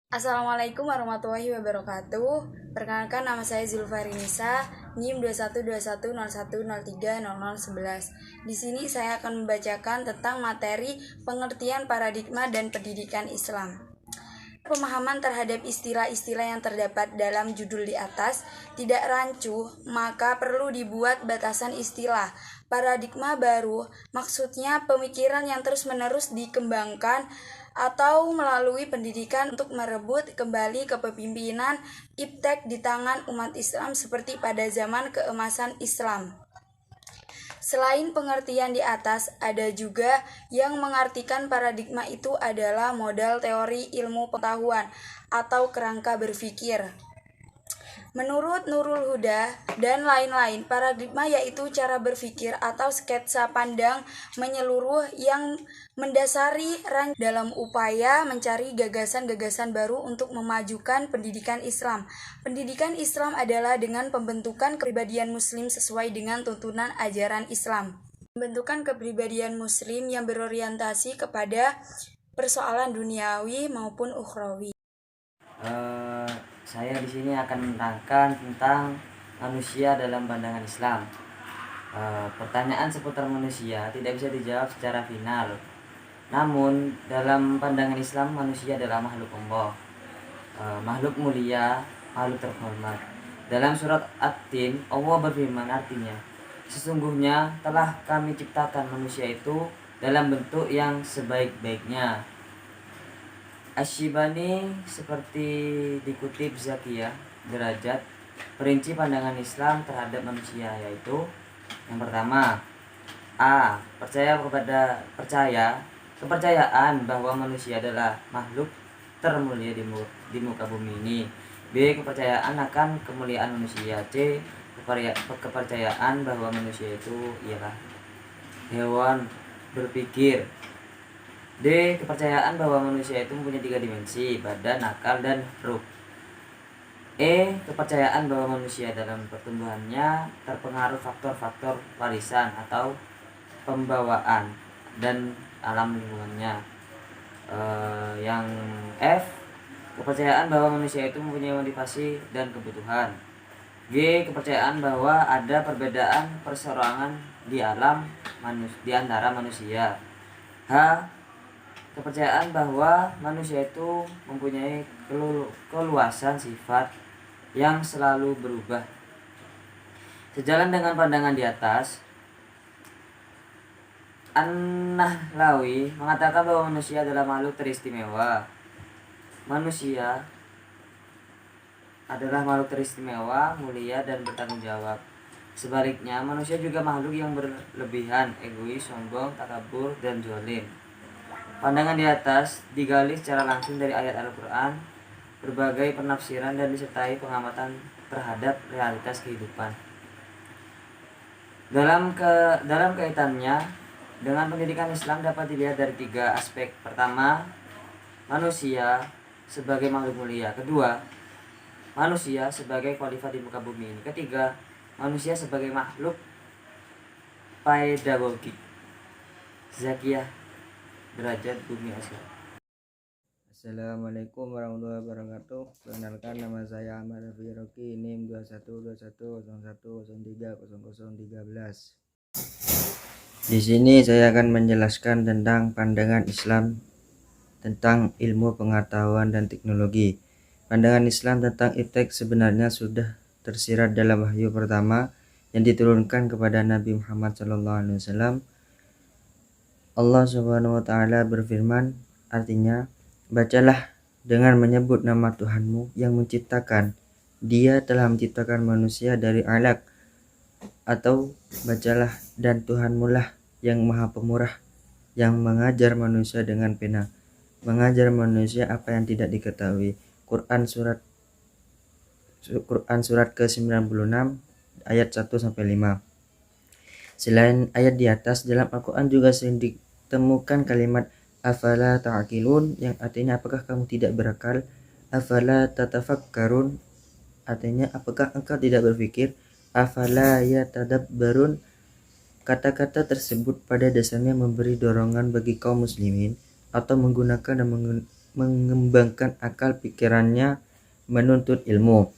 Assalamualaikum warahmatullahi wabarakatuh. Perkenalkan, nama saya Zulfarinisa, NIM 212101030011. Di sini saya akan membacakan tentang materi pengertian paradigma dan pendidikan Islam. Pemahaman terhadap istilah-istilah yang terdapat dalam judul di atas tidak rancu, maka perlu dibuat batasan istilah. Paradigma baru maksudnya pemikiran yang terus-menerus dikembangkan atau melalui pendidikan untuk merebut kembali kepemimpinan iptek di tangan umat Islam seperti pada zaman keemasan Islam. Selain pengertian di atas, ada juga yang mengartikan paradigma itu adalah modal teori ilmu pengetahuan atau kerangka berpikir. Menurut Nurul Huda dan lain-lain, paradigma yaitu cara berpikir atau sketsa pandang menyeluruh yang mendasari dalam upaya mencari gagasan-gagasan baru untuk memajukan pendidikan Islam. Pendidikan Islam adalah dengan pembentukan kepribadian Muslim sesuai dengan tuntunan ajaran Islam. Pembentukan kepribadian Muslim yang berorientasi kepada persoalan duniawi maupun ukhrawi. Saya di sini akan menerangkan tentang manusia dalam pandangan Islam. Pertanyaan seputar manusia tidak bisa dijawab secara final. Namun dalam pandangan Islam, manusia adalah makhluk Allah, makhluk mulia, makhluk terhormat. Dalam surat At-Tin, Allah berfirman, artinya, sesungguhnya telah kami ciptakan manusia itu dalam bentuk yang sebaik-baiknya. Asyibani seperti dikutip Zakiyah derajat perinci pandangan Islam terhadap manusia, yaitu yang pertama, kepercayaan bahwa manusia adalah makhluk termulia di muka bumi ini. B. Kepercayaan akan kemuliaan manusia. C. Kepercayaan bahwa manusia itu ialah hewan berpikir. D. Kepercayaan bahwa manusia itu mempunyai 3 dimensi, badan, akal, dan ruh. E. Kepercayaan bahwa manusia dalam pertumbuhannya terpengaruh faktor-faktor warisan atau pembawaan dan alam lingkungannya. Yang F. Kepercayaan bahwa manusia itu mempunyai motivasi dan kebutuhan. G. Kepercayaan bahwa ada perbedaan perseorangan di antara manusia. H. Kepercayaan bahwa manusia itu mempunyai keluasan sifat yang selalu berubah. Sejalan dengan pandangan di atas, An-Nahlawi mengatakan bahwa manusia adalah makhluk teristimewa. Manusia adalah makhluk teristimewa, mulia, dan bertanggung jawab. Sebaliknya, manusia juga makhluk yang berlebihan, egois, sombong, takabur, dan zalim. Pandangan di atas digali secara langsung dari ayat Al-Quran, berbagai penafsiran, dan disertai pengamatan terhadap realitas kehidupan. Dalam kaitannya dengan pendidikan Islam dapat dilihat dari 3 aspek. Pertama, manusia sebagai makhluk mulia. Kedua, manusia sebagai khalifah di muka bumi ini. Ketiga, manusia sebagai makhluk pedagogik. Zakiyah derajat bumi asal. Assalamualaikum warahmatullahi wabarakatuh. Perkenalkan, nama saya Ahmad Rafi Roki, NIM 212101030013. Di sini saya akan menjelaskan tentang pandangan Islam tentang ilmu pengetahuan dan teknologi. Pandangan Islam tentang iptek sebenarnya sudah tersirat dalam wahyu pertama yang diturunkan kepada Nabi Muhammad SAW. Allah Subhanahu wa Ta'ala berfirman, artinya, bacalah dengan menyebut nama Tuhanmu yang menciptakan. Dia telah menciptakan manusia dari alaq. Atau bacalah, dan Tuhanmu lah yang maha pemurah, yang mengajar manusia dengan pena, mengajar manusia apa yang tidak diketahui. Quran surat ke-96 ayat 1-5. Selain ayat di atas, dalam Al-Quran juga sering ditemukan kalimat afala ta'qilun yang artinya apakah kamu tidak berakal, afala tatafakkarun artinya apakah engkau tidak berpikir, afala yatadabbarun. Kata-kata tersebut pada dasarnya memberi dorongan bagi kaum muslimin atau menggunakan dan mengembangkan akal pikirannya menuntut ilmu.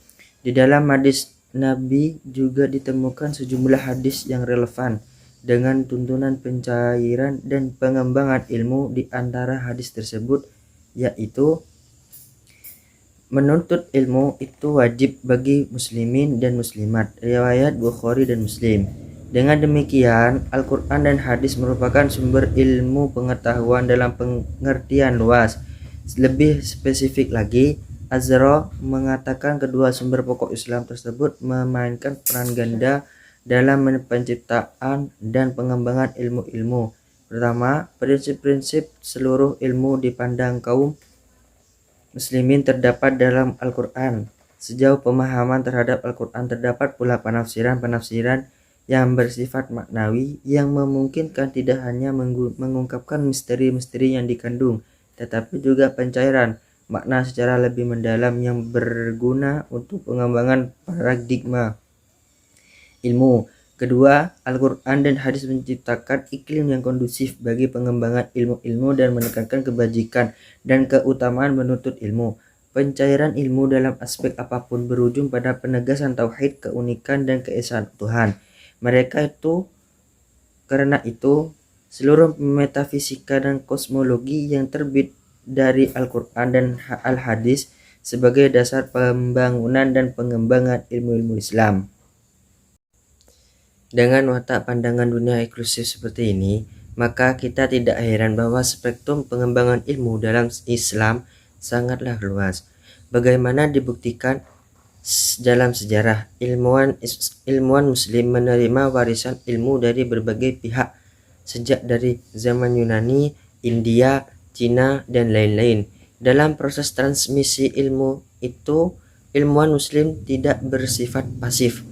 Di dalam hadis Nabi juga ditemukan sejumlah hadis yang relevan dengan tuntunan pencairan dan pengembangan ilmu. Di antara hadis tersebut yaitu menuntut ilmu itu wajib bagi muslimin dan muslimat, riwayat Bukhari dan Muslim. Dengan demikian, Al-Quran dan hadis merupakan sumber ilmu pengetahuan dalam pengertian luas. Lebih spesifik lagi, Azra mengatakan kedua sumber pokok Islam tersebut memainkan peran ganda dalam penciptaan dan pengembangan ilmu-ilmu. Pertama, prinsip-prinsip seluruh ilmu dipandang kaum muslimin terdapat dalam Al-Quran. Sejauh pemahaman terhadap Al-Quran terdapat pula penafsiran-penafsiran yang bersifat maknawi yang memungkinkan tidak hanya mengungkapkan misteri-misteri yang dikandung, tetapi juga pencairan makna secara lebih mendalam yang berguna untuk pengembangan paradigma ilmu. Kedua, Al-Quran dan hadis menciptakan iklim yang kondusif bagi pengembangan ilmu-ilmu dan menekankan kebajikan dan keutamaan menuntut ilmu. Pencairan ilmu dalam aspek apapun berujung pada penegasan tauhid, keunikan dan keesaan Tuhan. Karena itu, seluruh metafisika dan kosmologi yang terbit dari Al-Quran dan Al-Hadis sebagai dasar pembangunan dan pengembangan ilmu-ilmu Islam. Dengan watak pandangan dunia eksklusif seperti ini, maka kita tidak heran bahwa spektrum pengembangan ilmu dalam Islam sangatlah luas. Bagaimana dibuktikan dalam sejarah, ilmuwan muslim menerima warisan ilmu dari berbagai pihak sejak dari zaman Yunani, India, Cina, dan lain-lain. Dalam proses transmisi ilmu itu, ilmuwan muslim tidak bersifat pasif.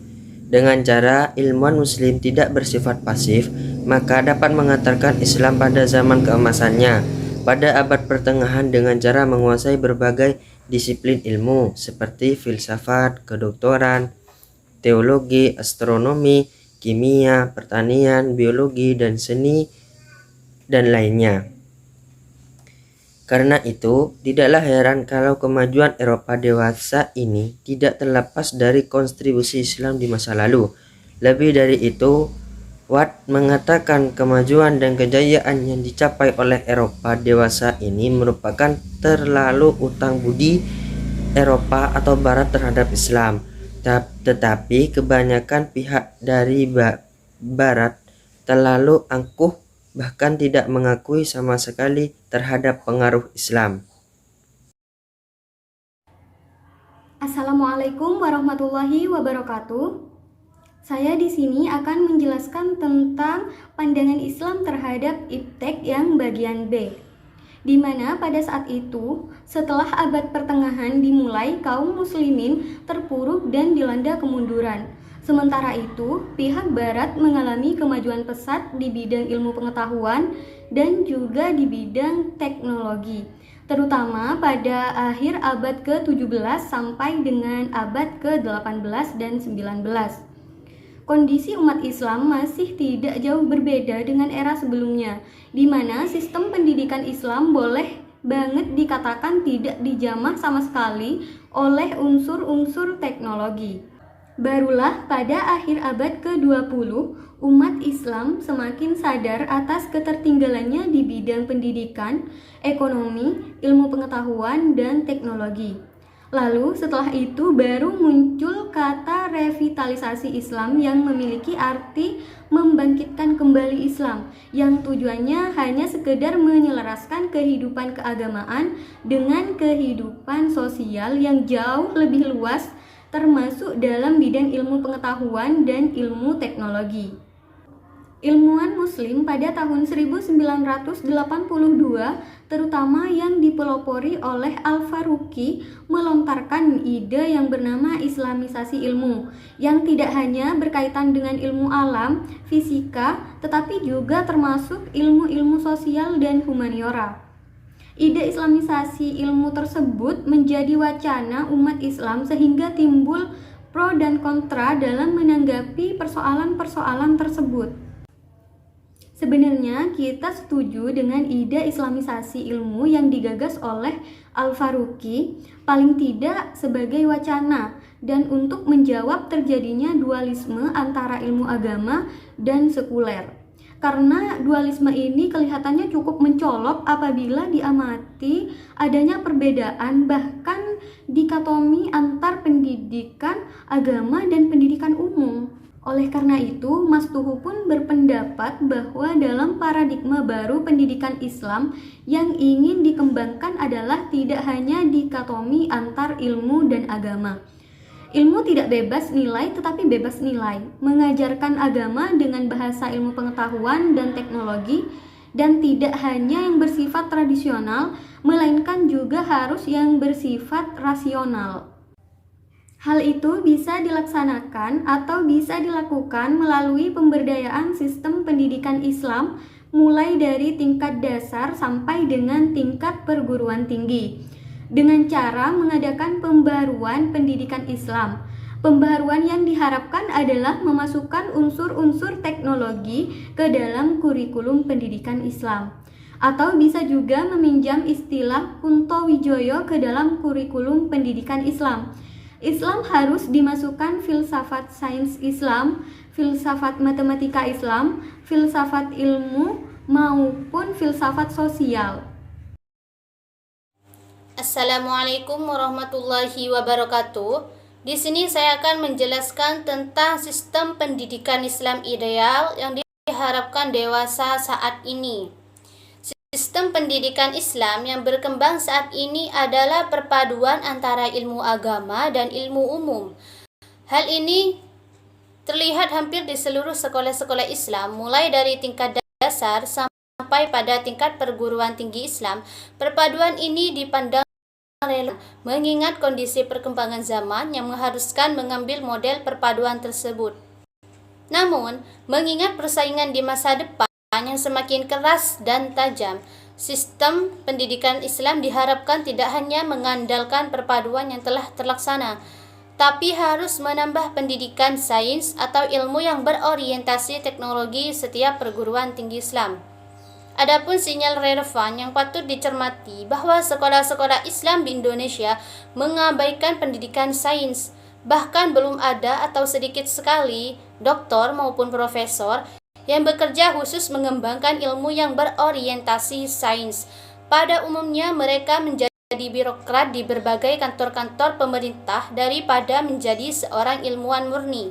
Dengan cara ilmuwan muslim tidak bersifat pasif, maka dapat mengantarkan Islam pada zaman keemasannya pada abad pertengahan dengan cara menguasai berbagai disiplin ilmu seperti filsafat, kedokteran, teologi, astronomi, kimia, pertanian, biologi, dan seni, dan lainnya. Karena itu, tidaklah heran kalau kemajuan Eropa dewasa ini tidak terlepas dari kontribusi Islam di masa lalu. Lebih dari itu, Watt mengatakan kemajuan dan kejayaan yang dicapai oleh Eropa dewasa ini merupakan terlalu utang budi Eropa atau Barat terhadap Islam. Tetapi kebanyakan pihak dari Barat terlalu angkuh, bahkan tidak mengakui sama sekali terhadap pengaruh Islam. Assalamualaikum warahmatullahi wabarakatuh. Saya di sini akan menjelaskan tentang pandangan Islam terhadap iptek yang bagian B, di mana pada saat itu, setelah abad pertengahan dimulai, kaum muslimin terpuruk dan dilanda kemunduran. Sementara itu, pihak Barat mengalami kemajuan pesat di bidang ilmu pengetahuan dan juga di bidang teknologi, terutama pada akhir abad ke-17 sampai dengan abad ke-18 dan 19. Kondisi umat Islam masih tidak jauh berbeda dengan era sebelumnya, di mana sistem pendidikan Islam boleh banget dikatakan tidak dijamah sama sekali oleh unsur-unsur teknologi. Barulah pada akhir abad ke-20, umat Islam semakin sadar atas ketertinggalannya di bidang pendidikan, ekonomi, ilmu pengetahuan, dan teknologi. Lalu setelah itu baru muncul kata revitalisasi Islam yang memiliki arti membangkitkan kembali Islam, yang tujuannya hanya sekedar menyelaraskan kehidupan keagamaan dengan kehidupan sosial yang jauh lebih luas, termasuk dalam bidang ilmu pengetahuan dan ilmu teknologi. Ilmuwan muslim pada tahun 1982, terutama yang dipelopori oleh Al-Faruqi, melontarkan ide yang bernama Islamisasi ilmu, yang tidak hanya berkaitan dengan ilmu alam, fisika, tetapi juga termasuk ilmu-ilmu sosial dan humaniora. Ide Islamisasi ilmu tersebut menjadi wacana umat Islam sehingga timbul pro dan kontra dalam menanggapi persoalan-persoalan tersebut. Sebenarnya kita setuju dengan ide islamisasi ilmu yang digagas oleh Al-Faruqi, paling tidak sebagai wacana dan untuk menjawab terjadinya dualisme antara ilmu agama dan sekuler. Karena dualisme ini kelihatannya cukup mencolok apabila diamati adanya perbedaan bahkan dikotomi antar pendidikan agama dan pendidikan umum. Oleh karena itu, Mas Tuhu pun berpendapat bahwa dalam paradigma baru pendidikan Islam yang ingin dikembangkan adalah tidak hanya dikotomi antar ilmu dan agama. Ilmu tidak bebas nilai tetapi bebas nilai, mengajarkan agama dengan bahasa ilmu pengetahuan dan teknologi, dan tidak hanya yang bersifat tradisional, melainkan juga harus yang bersifat rasional. Hal itu bisa dilaksanakan atau bisa dilakukan melalui pemberdayaan sistem pendidikan Islam mulai dari tingkat dasar sampai dengan tingkat perguruan tinggi dengan cara mengadakan pembaruan pendidikan Islam. Pembaruan yang diharapkan adalah memasukkan unsur-unsur teknologi ke dalam kurikulum pendidikan Islam. Atau bisa juga meminjam istilah Kunto Wijoyo ke dalam kurikulum pendidikan Islam. Islam harus dimasukkan filsafat sains Islam, filsafat matematika Islam, filsafat ilmu, maupun filsafat sosial. Assalamualaikum warahmatullahi wabarakatuh. Di sini saya akan menjelaskan tentang sistem pendidikan Islam ideal yang diharapkan dewasa saat ini. Sistem pendidikan Islam yang berkembang saat ini adalah perpaduan antara ilmu agama dan ilmu umum. Hal ini terlihat hampir di seluruh sekolah-sekolah Islam, mulai dari tingkat dasar sampai pada tingkat perguruan tinggi Islam. Perpaduan ini dipandang relevan mengingat kondisi perkembangan zaman yang mengharuskan mengambil model perpaduan tersebut. Namun, mengingat persaingan di masa depan yang semakin keras dan tajam, sistem pendidikan Islam diharapkan tidak hanya mengandalkan perpaduan yang telah terlaksana, tapi harus menambah pendidikan sains atau ilmu yang berorientasi teknologi setiap perguruan tinggi Islam. Adapun sinyal relevan yang patut dicermati bahwa sekolah-sekolah Islam di Indonesia mengabaikan pendidikan sains, bahkan belum ada atau sedikit sekali doktor maupun profesor yang bekerja khusus mengembangkan ilmu yang berorientasi sains. Pada umumnya mereka menjadi birokrat di berbagai kantor-kantor pemerintah daripada menjadi seorang ilmuwan murni.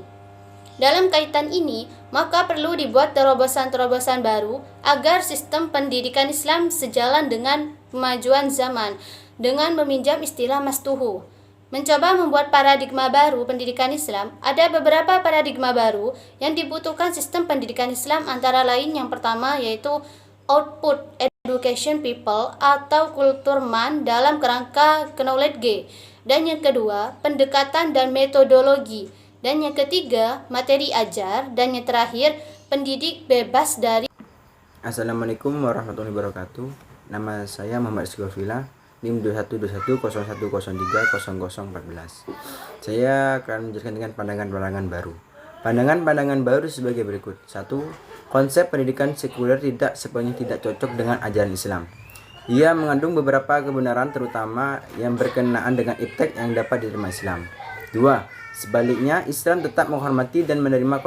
Dalam kaitan ini, maka perlu dibuat terobosan-terobosan baru agar sistem pendidikan Islam sejalan dengan kemajuan zaman, dengan meminjam istilah Mas Tuhu. Mencoba membuat paradigma baru pendidikan Islam, ada beberapa paradigma baru yang dibutuhkan sistem pendidikan Islam, antara lain yang pertama yaitu output education people atau kultur man dalam kerangka knowledge G, dan yang kedua pendekatan dan metodologi, dan yang ketiga materi ajar, dan yang terakhir pendidik bebas dari. Assalamualaikum warahmatullahi wabarakatuh. Nama saya Muhammad Sigofila, NIM 212101030014. Saya akan menjelaskan dengan pandangan-pandangan baru. Pandangan-pandangan baru sebagai berikut. 1. Konsep pendidikan sekuler tidak sepenuhnya tidak cocok dengan ajaran Islam. Ia mengandung beberapa kebenaran terutama yang berkenaan dengan iptek yang dapat diterima Islam. 2. Sebaliknya, Islam tetap menghormati dan menerima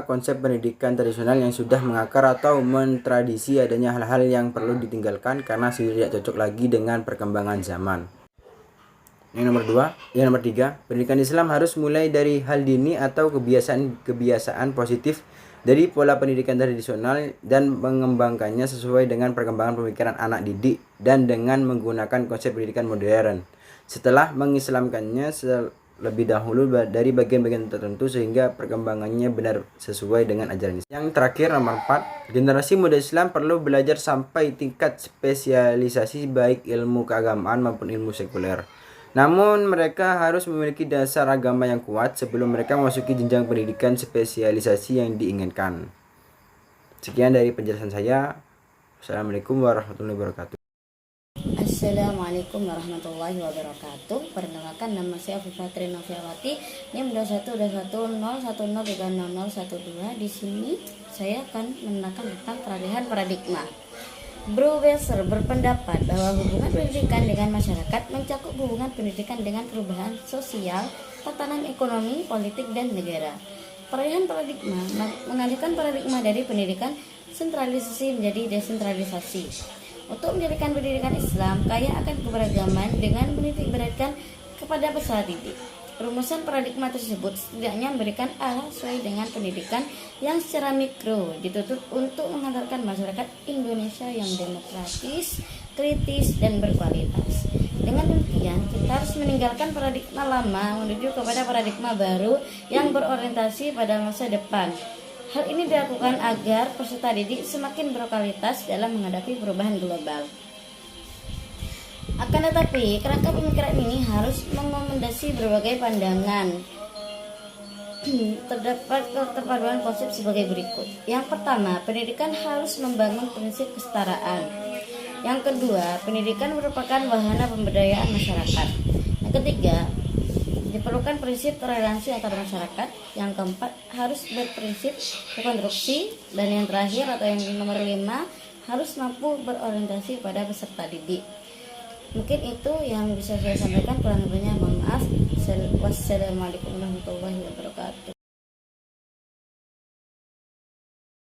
konsep pendidikan tradisional yang sudah mengakar atau mentradisi adanya hal-hal yang perlu ditinggalkan karena sudah tidak cocok lagi dengan perkembangan zaman. Yang nomor 3, pendidikan Islam harus mulai dari hal dini atau kebiasaan positif dari pola pendidikan tradisional dan mengembangkannya sesuai dengan perkembangan pemikiran anak didik dan dengan menggunakan konsep pendidikan modern. Setelah mengislamkannya lebih dahulu dari bagian-bagian tertentu sehingga perkembangannya benar sesuai dengan ajaran Islam. Yang terakhir, nomor 4, generasi muda Islam perlu belajar sampai tingkat spesialisasi baik ilmu keagamaan maupun ilmu sekuler. Namun mereka harus memiliki dasar agama yang kuat sebelum mereka memasuki jenjang pendidikan spesialisasi yang diinginkan. Sekian dari penjelasan saya. Assalamualaikum warahmatullahi wabarakatuh. Assalamualaikum warahmatullahi wabarakatuh. Perkenalkan, nama saya Fifatri Noviawati. NIM 212101030012. Di sini saya akan menerangkan tentang peralihan paradigma. Brewster berpendapat bahwa hubungan pendidikan dengan masyarakat mencakup hubungan pendidikan dengan perubahan sosial, tatanan ekonomi, politik, dan negara. Peralihan paradigma mengalihkan paradigma dari pendidikan sentralisasi menjadi desentralisasi. Untuk menjadikan pendidikan Islam kaya akan keberagaman dengan menitik beratkan kepada peserta didik. Rumusan paradigma tersebut setidaknya memberikan arah sesuai dengan pendidikan yang secara mikro dituntut untuk menghantarkan masyarakat Indonesia yang demokratis, kritis, dan berkualitas. Dengan demikian, kita harus meninggalkan paradigma lama menuju kepada paradigma baru yang berorientasi pada masa depan. Hal ini dilakukan agar peserta didik semakin berkualitas dalam menghadapi perubahan global. Akan tetapi, kerangka pemikiran ini harus mengakomodasi berbagai pandangan. Terdapat keterpaduan konsep sebagai berikut. Yang pertama, pendidikan harus membangun prinsip kesetaraan. Yang kedua, pendidikan merupakan wahana pemberdayaan masyarakat. Yang ketiga, diperlukan prinsip toleransi antar masyarakat. Yang keempat, harus berprinsip rekonstruksi. Dan yang terakhir atau yang nomor 5, harus mampu berorientasi pada peserta didik. Mungkin itu yang bisa saya sampaikan, kurang lebihnya mohon maaf. Wassalamualaikum warahmatullahi wabarakatuh.